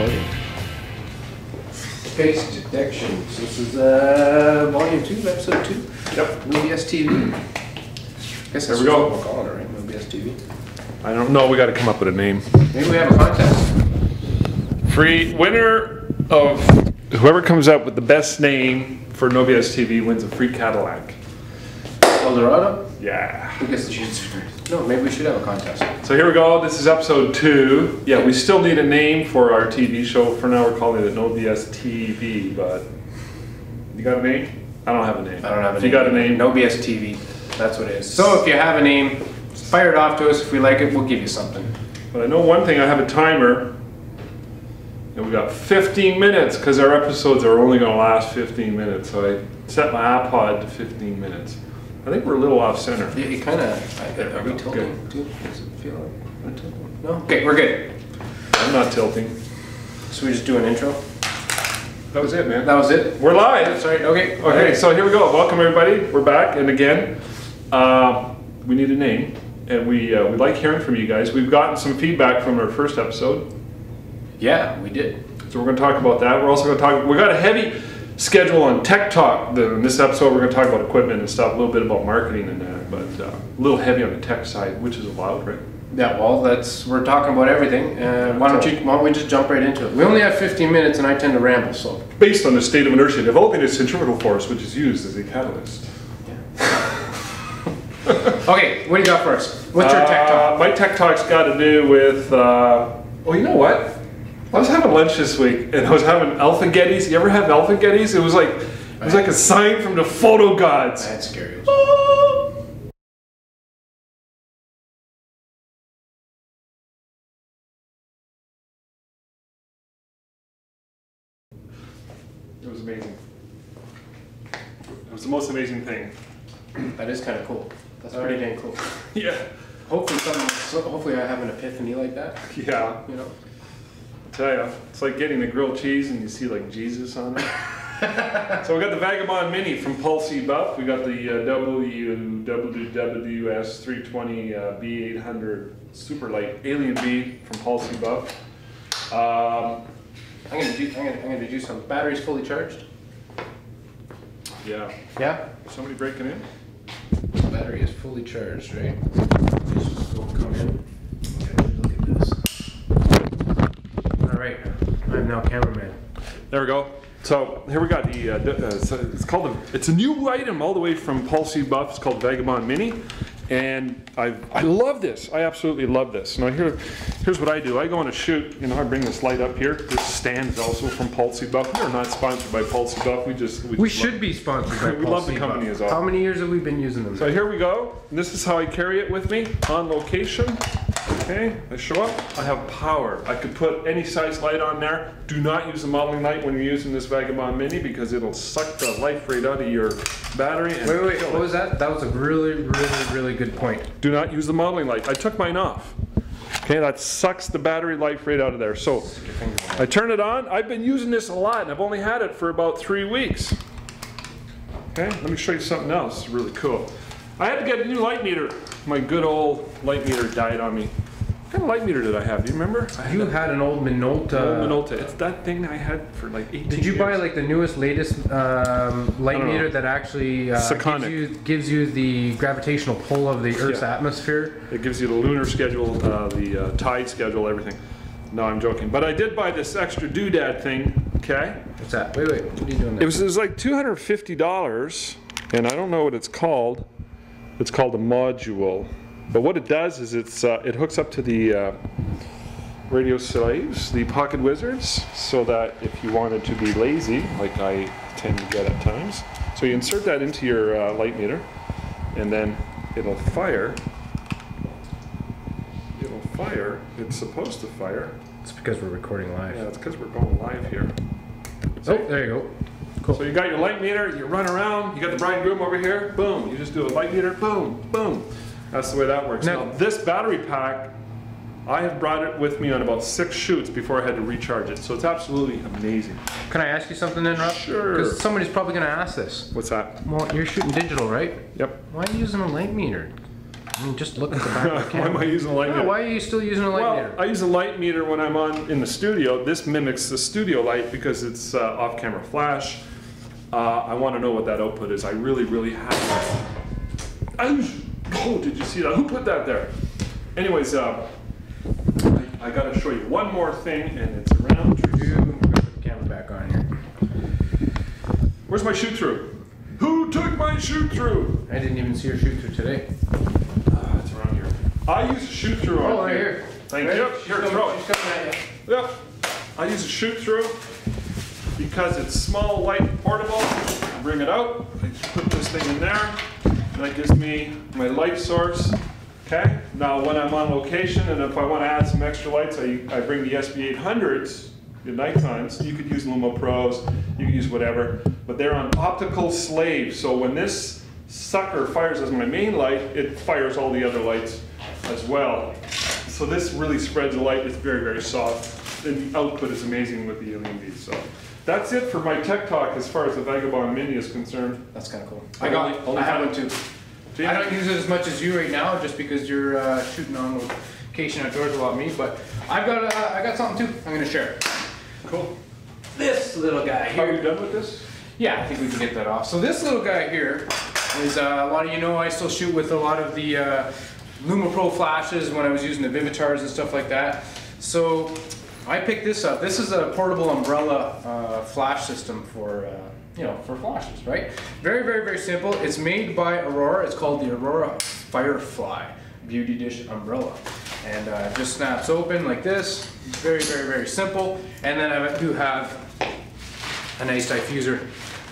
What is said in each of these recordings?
recording. Face detection. So this is volume 2, episode 2. Yep. NoBsTeeVee. I guess there we go. We'll call it, right? NoBsTeeVee. I don't know. We got to come up with a name. Maybe we have a contest. Free winner of whoever comes up with the best name for NoBsTeeVee wins a free Cadillac. Eldorado? Yeah. Who gets the cheese first? No, maybe we should have a contest. So here we go. This is episode 2. Yeah, we still need a name for our TV show. For now, we're calling it NoBsTeeVee. But you got a name? I don't have a name. I don't have a name. If you got a name, NoBsTeeVee. That's what it is. So if you have a name, fire it off to us. If we like it, we'll give you something. But I know one thing. I have a timer. And we got 15 minutes because our episodes are only going to last 15 minutes. So I set my iPod to 15 minutes. I think we're a little off center. Yeah, you kind of. Are we tilting too? Does it feel like we're tilting? No? Okay, we're good. I'm not tilting. So we just do an intro? That was it, man. That was it? We're live. That's right. Okay. Okay, so here we go. Welcome, everybody. We're back. And again, we need a name. And we like hearing from you guys. We've gotten some feedback from our first episode. Yeah, we did. So we're going to talk about that. We're also going to talk, we got a heavy schedule on Tech Talk. In this episode, we're going to talk about equipment and stuff, a little bit about marketing and that, but a little heavy on the tech side, which is allowed, right? Yeah, well, we're talking about everything. Why don't we just jump right into it? We only have 15 minutes and I tend to ramble, so. Based on the state of inertia developing a centrifugal force, which is used as a catalyst. Yeah. Okay, what do you got for us? What's your Tech Talk? My Tech Talk's got to do with, well, you know what? I was having lunch this week, and I was having alpha-getties. You ever have alpha-getties? It was like a sign from the photo gods. That's scary. It was amazing. It was the most amazing thing. That is kind of cool. That's pretty dang cool. Yeah. Hopefully I have an epiphany like that. Yeah. You know. I tell you, it's like getting the grilled cheese and you see like Jesus on it. So we got the Vagabond Mini from Pulsey Buff. We got the WWS 320 B800 Superlight Alien B from Pulsey Buff. I'm gonna do some batteries fully charged. Yeah. Yeah. Somebody breaking in? The battery is fully charged, right? This will come in. Okay, look at this. All right, I'm now cameraman. There we go. So here we got it's a new item all the way from Pulsey Buff. It's called Vagabond Mini, and I love this. I absolutely love this. Now here's what I do. I go on a shoot. You know, I bring this light up here. This stand is also from Pulsey Buff. We are not sponsored by Pulsey Buff. We should be sponsored by Pulsey Buff. We love the company as well. How many years have we been using them? So here we go. And this is how I carry it with me on location. Okay, I show up, I have power. I could put any size light on there. Do not use the modeling light when you're using this Vagabond Mini because it'll suck the life rate out of your battery. And wait, what was that? That was a really good point. Do not use the modeling light. I took mine off. Okay, that sucks the battery life rate out of there. So I turn it on. I've been using this a lot and I've only had it for about 3 weeks. Okay, let me show you something else really cool. I had to get a new light meter. My good old light meter died on me. What kind of light meter did I have? Do you remember? You had an old Minolta. Minolta. It's that thing I had for like 18 years. Did you buy like the latest light meter that actually gives you the gravitational pull of the Earth's atmosphere? It gives you the lunar schedule, the tide schedule, everything. No, I'm joking. But I did buy this extra doodad thing. Okay. What's that? Wait. What are you doing there? It was like $250, and I don't know what it's called. It's called a module. But what it does is it hooks up to the radio slaves, the pocket wizards, so that if you wanted to be lazy, like I tend to get at times, so you insert that into your light meter, and then it'll fire. It'll fire. It's supposed to fire. It's because we're recording live. Yeah, it's because we're going live here. So, oh, there you go. Cool. So you got your light meter, you run around, you got the bride and groom over here, boom, you just do a light meter, boom, boom. That's the way that works. Now this battery pack, I have brought it with me on about 6 shoots before I had to recharge it, so it's absolutely amazing. Can I ask you something then, Rob? Sure. Because somebody's probably going to ask this. What's that? Well, you're shooting digital, right? Yep. Why are you using a light meter? I mean, just look at the back of the Why camera. am I using a light meter? Why are you still using a light meter? I use a light meter when I'm in the studio. This mimics the studio light because it's off-camera flash. I want to know what that output is. I really, really have. Oh, did you see that? Who put that there? Anyways, I got to show you one more thing, and it's around you. I'm gonna put the camera back on here. Where's my shoot through? Who took my shoot through? I didn't even see your shoot through today. It's around here. I use a shoot through on right here. Thank Right? you. Here, throw it. She's coming at you. Yep. I use a shoot through because it's small, light, and portable. I bring it out. I just put this thing in there. And that gives me my light source. Okay. Now, when I'm on location, and if I want to add some extra lights, I bring the SB800s. At night times, you could use Lumo Pros, you could use whatever, but they're on optical slave. So when this sucker fires as my main light, it fires all the other lights as well. So this really spreads the light. It's very, very soft. And the output is amazing with the Alien Bees. So that's it for my tech talk as far as the Vagabond Mini is concerned. That's kind of cool. I have one too. See? I don't use it as much as you right now, just because you're shooting on location outdoors a lot, me. But I got something too. I'm gonna share it. Cool. This little guy here. Are you done with this? Yeah, I think we can get that off. So this little guy here is, a lot of you know I still shoot with a lot of the Lumo Pro flashes when I was using the Vivitars and stuff like that. So I picked this up. This is a portable umbrella flash system for, for flashes, right? Very, very, very simple. It's made by Aurora. It's called the Aurora Firefly Beauty Dish Umbrella. And it just snaps open like this. Very, very, very simple. And then I do have a nice diffuser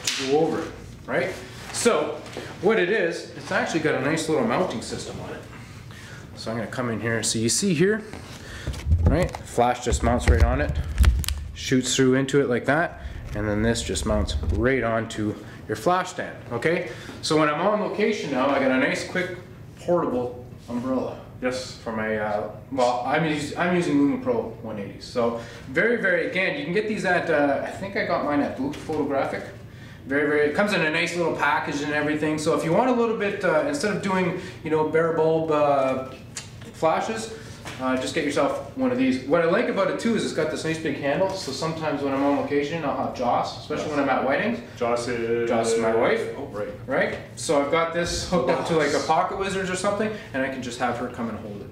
to go over it, right? So what it is, it's actually got a nice little mounting system on it. So I'm gonna come in here. So you see here, right? Flash just mounts right on it, shoots through into it like that, and then this just mounts right onto your flash stand, okay? So when I'm on location now, I got a nice quick portable umbrella. Yes. For my, I'm using Lumo Pro 180s. So very, very, again, you can get these at, I think I got mine at Blue Photographic. Very, very, it comes in a nice little package and everything. So if you want a little bit, instead of doing, bare bulb flashes, just get yourself one of these. What I like about it too is it's got this nice big handle. So sometimes when I'm on location, I'll have Joss, especially when I'm at weddings. Joss is my wife. Oh, right. Right? So I've got this hooked up to like a Pocket Wizards or something, and I can just have her come and hold it.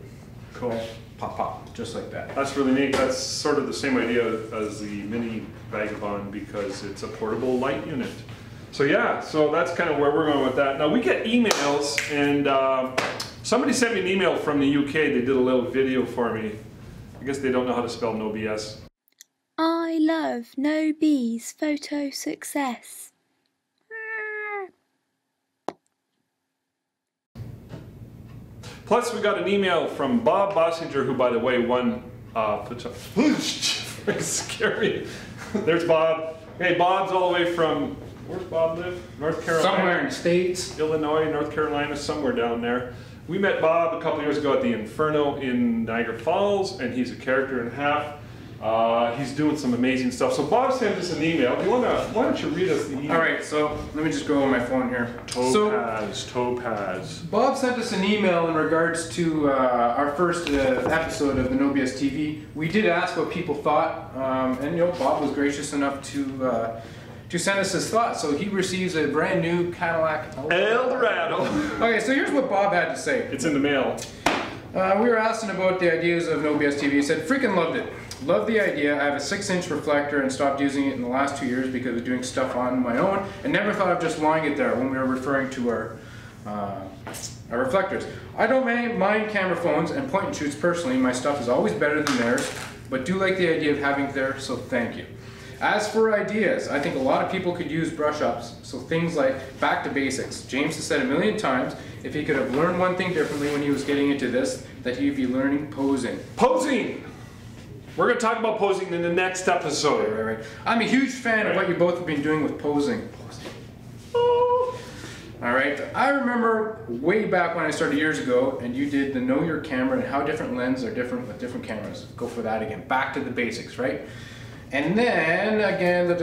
Cool. Right? Pop, pop, just like that. That's really neat. That's sort of the same idea as the Mini Vagabond because it's a portable light unit. So yeah, so that's kind of where we're going with that. Now we get emails, and somebody sent me an email from the UK. They did a little video for me. I guess they don't know how to spell no BS. I love NoBsTeeVee's photo success. Plus, we got an email from Bob Bossinger, who, by the way, won. Scary. There's Bob. Hey, Bob's all the way from. Where's Bob live? North Carolina. Somewhere in the States. Illinois, North Carolina, somewhere down there. We met Bob a couple years ago at the Inferno in Niagara Falls, and he's a character and a half. He's doing some amazing stuff. So Bob sent us an email. Why don't you read us the email? All right, so let me just go on my phone here. Topaz. Bob sent us an email in regards to our first episode of the NoBsTeeVee. We did ask what people thought, and Bob was gracious enough to send us his thoughts. So he receives a brand new Cadillac Eldorado. Okay, so here's what Bob had to say. It's in the mail. We were asking about the ideas of NoBsTeeVee. He said, freaking loved it. Love the idea. I have a 6-inch reflector and stopped using it in the last 2 years because I was doing stuff on my own and never thought of just lying it there when we were referring to our reflectors. I don't mind camera phones and point and shoots personally. My stuff is always better than theirs, but do like the idea of having it there, so thank you. As for ideas, I think a lot of people could use brush ups, so things like back to basics. James has said a million times, if he could have learned one thing differently when he was getting into this, that he'd be learning posing. Posing! We're going to talk about posing in the next episode. Right. I'm a huge fan of what you both have been doing with posing. Oh. All right, I remember way back when I started years ago, and you did the know your camera and how different lenses are different with different cameras. Go for that again. Back to the basics, right? And then again, love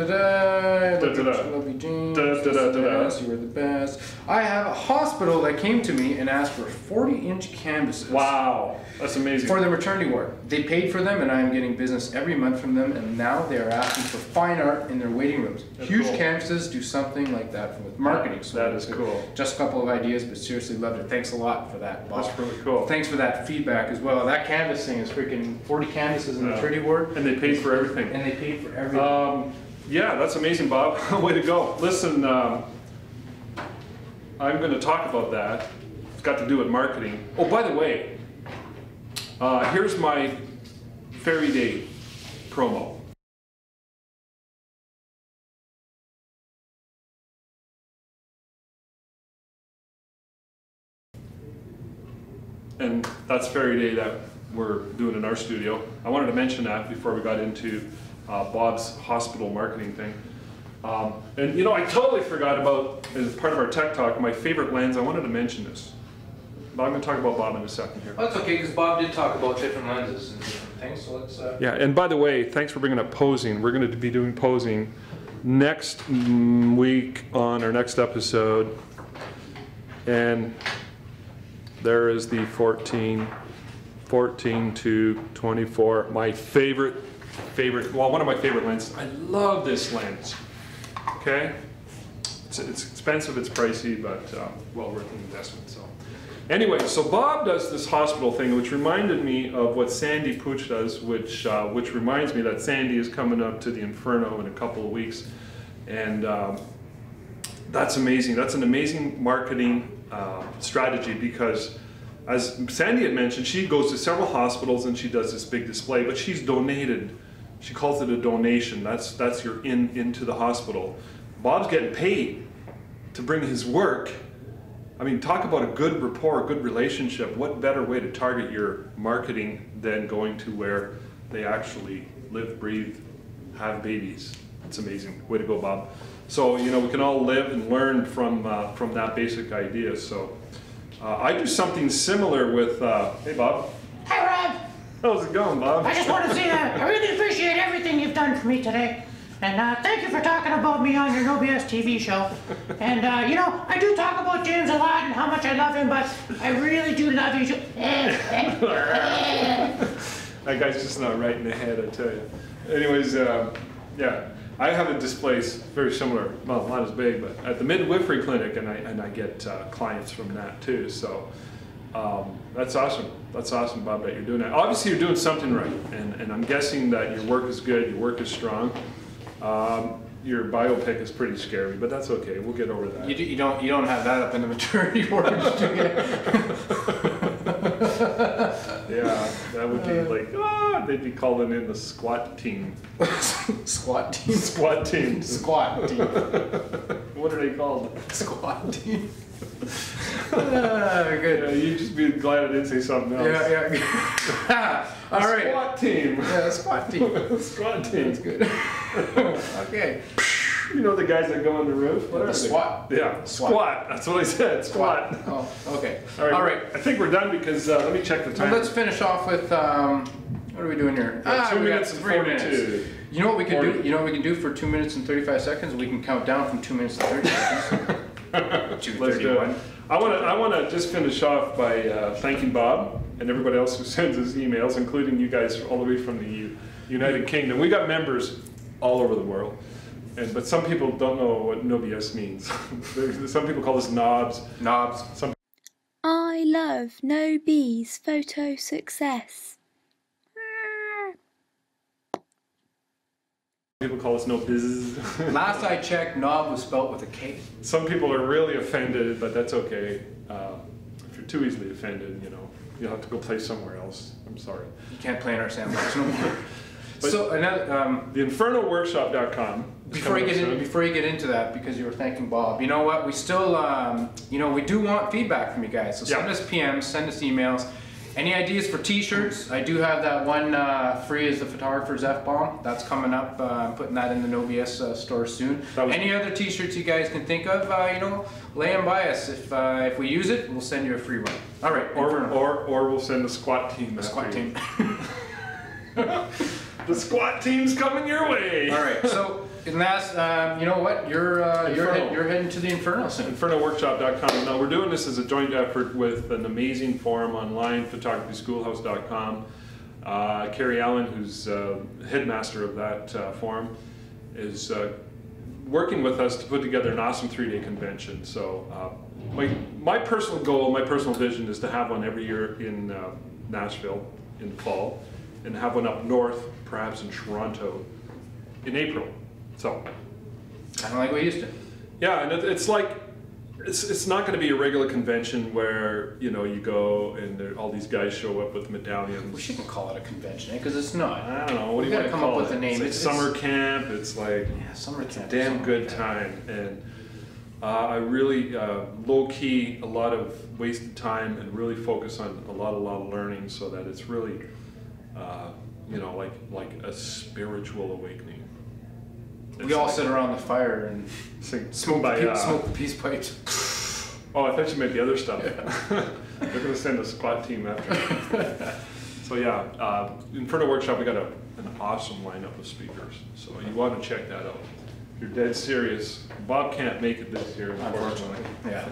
you, James. You were the best. I have a hospital that came to me and asked for 40-inch canvases. Wow, that's amazing. For the maternity ward. They paid for them, and I am getting business every month from them. And now they are asking for fine art in their waiting rooms. That's Huge cool. canvases do something like that with marketing. So that is cool. Just a couple of ideas, but seriously loved it. Thanks a lot for that, Bob. That's really cool. Thanks for that feedback as well. That canvas thing is freaking 40 canvases in the maternity ward. And they paid for everything. And they paid for everything. Yeah, that's amazing, Bob. Way to go. Listen, I'm going to talk about that. It's got to do with marketing. Oh, by the way, here's my Fairy Day promo. And that's Fairy Day that we're doing in our studio. I wanted to mention that before we got into Bob's hospital marketing thing. And you know, I totally forgot about, as part of our tech talk, my favorite lens. I wanted to mention this. But I'm going to talk about Bob in a second here. Well, that's okay, because Bob did talk about different lenses and different things, so let's... Yeah, and by the way, thanks for bringing up posing. We're going to be doing posing next week on our next episode. And there is the 14 to 24, my favorite, well, one of my favorite lenses. I love this lens, okay? It's expensive, it's pricey, but well worth the investment, so. Anyway, so Bob does this hospital thing, which reminded me of what Sandy Pooch does, which reminds me that Sandy is coming up to the Inferno in a couple of weeks. And that's amazing. That's an amazing marketing strategy, because as Sandy had mentioned, she goes to several hospitals and she does this big display, but she's donated. She calls it a donation. That's your into the hospital. Bob's getting paid to bring his work. I mean, talk about a good rapport, a good relationship. What better way to target your marketing than going to where they actually live, breathe, have babies? It's amazing. Way to go, Bob. So, you know, we can all live and learn from that basic idea. So I do something similar with, hey, Bob. Hi, Rob. How's it going, Bob? I just want to say I really appreciate everything you've done for me today. And thank you for talking about me on your NoBsTeeVee show. And, you know, I do talk about James a lot and how much I love him, but I really do love you. That guy's just not right in the head, I tell you. Anyways, yeah, I have a display very similar, well, not as big, but at the midwifery clinic, and I get clients from that too. So that's awesome. That's awesome, Bob, that you're doing that. Obviously, you're doing something right, and I'm guessing that your work is good, your work is strong. Your biopic is pretty scary, but that's okay. We'll get over that. You don't have that up in the maternity ward, do you? Yeah, that would be like, they'd be calling in the squat team. Squat team. Squat team. Squat team. What are they called? Squat team. Good. Yeah, you'd just be glad I didn't say something else. Yeah. All right. Squat team. Yeah, squat team. Squat team. That's good. Okay. You know the guys that go on the roof? What The squat. Yeah, squat. That's what I said. Squat. Oh, okay. All right. I think we're done because let me check the time. Well, let's finish off with what are we doing here? 2 we minutes got and 3 42. minutes. You know what we can do? You know what we can do for 2 minutes and 35 seconds? We can count down from 2 minutes and 30 seconds. Let's do it. I want to just finish off by thanking Bob and everybody else who sends us emails, including you guys all the way from the United Kingdom. We got members all over the world, but some people don't know what NoBS means. Some people call us knobs. Knobs. I love NoBsTeeVee2 photo success. People call us NoBs. Last I checked, knob was spelt with a K. Some people are really offended, but that's okay. If you're too easily offended, you know, you'll have to go play somewhere else. I'm sorry. You can't play in our sandbox no more. But so another theinfernoworkshop.com. before you get into that, because you were thanking Bob, you know what? We still you know, we do want feedback from you guys. So send us PMs, send us emails. Any ideas for t-shirts? I do have that one free as the photographer's F-bomb. That's coming up. I'm putting that in the NoBS store soon. Any other t-shirts you guys can think of, you know, lay them by us. If we use it, we'll send you a free one. All right. Or we'll send the squat team. The squat team. The squat team's coming your way. All right. So, and last, you know what? You're heading to the Inferno soon. InfernoWorkshop.com. Now we're doing this as a joint effort with an amazing forum online, photographyschoolhouse.com. Carrie Allen, who's headmaster of that forum, is working with us to put together an awesome 3-day convention. So my personal goal, my personal vision is to have one every year in Nashville in the fall, and have one up north, perhaps in Toronto, in April. So, Kind of like we used to. yeah, and it's like, it's not going to be a regular convention where, you know, you go and all these guys show up with medallions. We shouldn't call it a convention, because it's not. I don't know, what do you gotta want to come up call with it? a name. It's like summer camp, it's like, Yeah, summer camp. damn good time. And I really low-key a lot of wasted time and really focus on a lot of learning, so that it's really you know, like a spiritual awakening. We all sit around the fire and smoke by smoke the peace pipes. oh, I thought you meant the other stuff. They're going to send a squat team after. So yeah, Inferno Workshop, we got an awesome lineup of speakers, so you want to check that out. If you're dead serious, Bob can't make it this year, unfortunately. Yeah.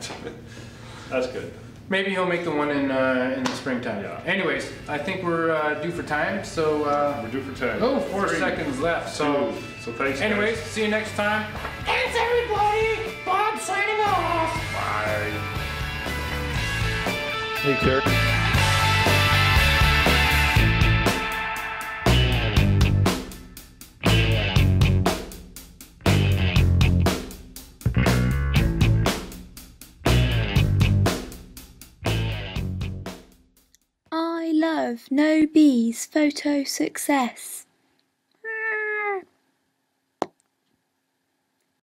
That's good. Maybe he'll make the one in the springtime. Yeah. Anyways, I think we're due for time, so We're due for 10. oh, 4 3, seconds left. 2. So So thanks, anyways, guys. see you next time. Thanks, everybody. Bob signing off. Bye. Hey, Carrie. I love NoBsTeeVee2 photo success.